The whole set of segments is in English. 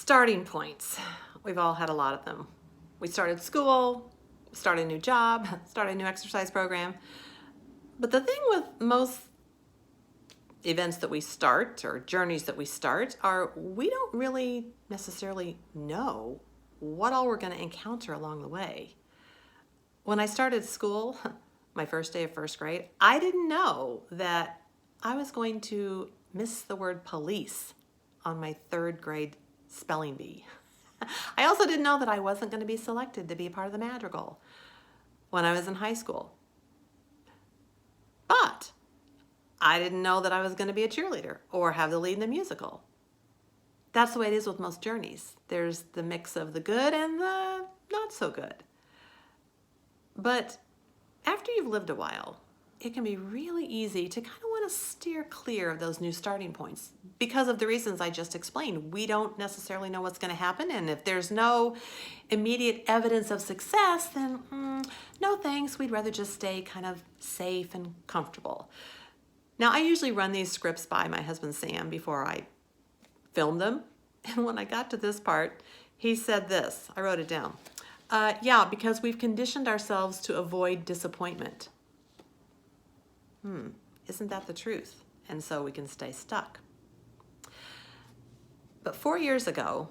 Starting points. We've all had a lot of them. We started school, started a new job, started a new exercise program. But the thing with most events that we start or journeys that we start are we don't really necessarily know what all we're going to encounter along the way. When I started school, my first day of first grade, I didn't know that I was going to miss the word police on my third grade spelling bee. I also didn't know that I wasn't going to be selected to be a part of the madrigal when I was in high school. But I didn't know that I was going to be a cheerleader or have the lead in a musical. That's the way it is with most journeys. There's the mix of the good and the not so good. But after you've lived a while, it can be really easy to kind of want to steer clear of those new starting points because of the reasons I just explained. We don't necessarily know what's going to happen, and if there's no immediate evidence of success, then no thanks. We'd rather just stay kind of safe and comfortable. Now, I usually run these scripts by my husband Sam before I film them, and when I got to this part, he said this. I wrote it down. Yeah, because we've conditioned ourselves to avoid disappointment. Isn't that the truth? And so we can stay stuck. But 4 years ago,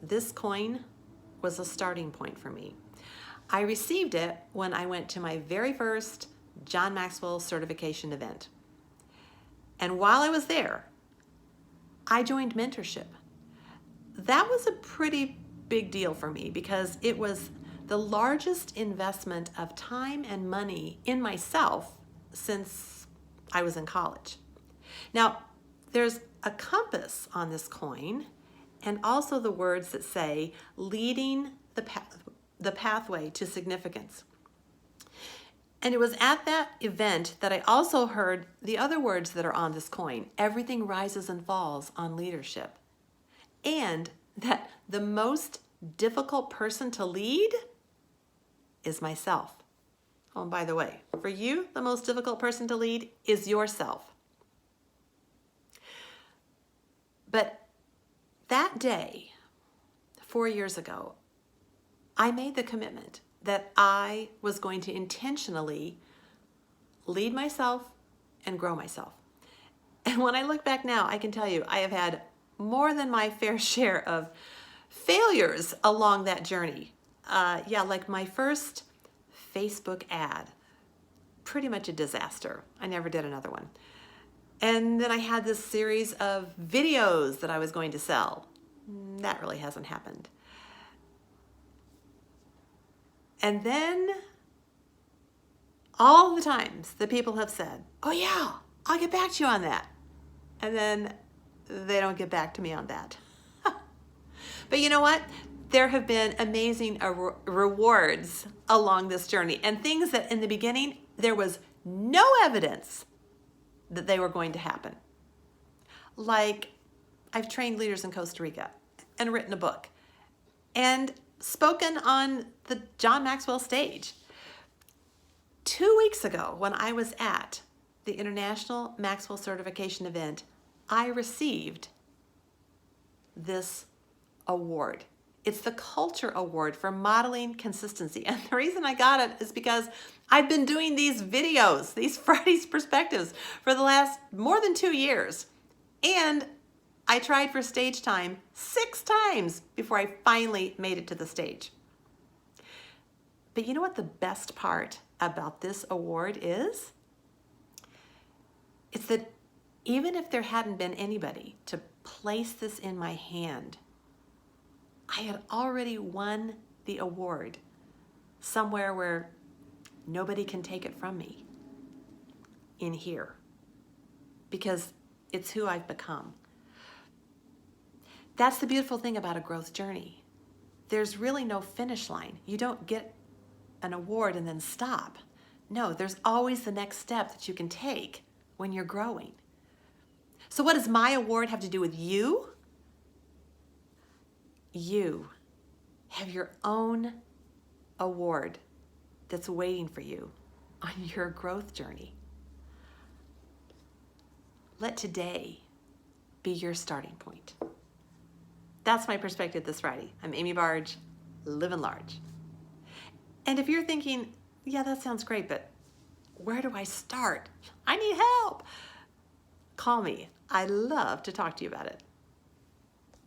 this coin was a starting point for me. I received it when I went to my very first John Maxwell certification event. And while I was there, I joined mentorship. That was a pretty big deal for me because it was the largest investment of time and money in myself since I was in college. Now, there's a compass on this coin and also the words that say leading the pathway to significance. And it was at that event that I also heard the other words that are on this coin. Everything rises and falls on leadership. And that the most difficult person to lead is myself. Oh, and by the way, for you, the most difficult person to lead is yourself. But that day, 4 years ago, I made the commitment that I was going to intentionally lead myself and grow myself. And when I look back now, I can tell you I have had more than my fair share of failures along that journey. Like my first Facebook ad, pretty much a disaster. I never did another one. And then I had this series of videos that I was going to sell. That really hasn't happened. And then all the times that people have said, oh yeah, I'll get back to you on that. And then they don't get back to me on that. But you know what? There have been amazing rewards along this journey and things that in the beginning, there was no evidence that they were going to happen. Like I've trained leaders in Costa Rica and written a book and spoken on the John Maxwell stage. 2 weeks ago, when I was at the International Maxwell Certification event, I received this award. It's the Culture Award for Modeling Consistency. And the reason I got it is because I've been doing these videos, these Friday's Perspectives, for the last more than 2 years. And I tried for stage time 6 times before I finally made it to the stage. But you know what the best part about this award is? It's that even if there hadn't been anybody to place this in my hand, I had already won the award somewhere where nobody can take it from me, in here, because it's who I've become. That's the beautiful thing about a growth journey. There's really no finish line. You don't get an award and then stop. No, there's always the next step that you can take when you're growing. So what does my award have to do with you? You have your own award that's waiting for you on your growth journey. Let today be your starting point. That's my perspective this Friday. I'm Amy Barg, living large. And if you're thinking, yeah, that sounds great, but where do I start? I need help. Call me. I love to talk to you about it.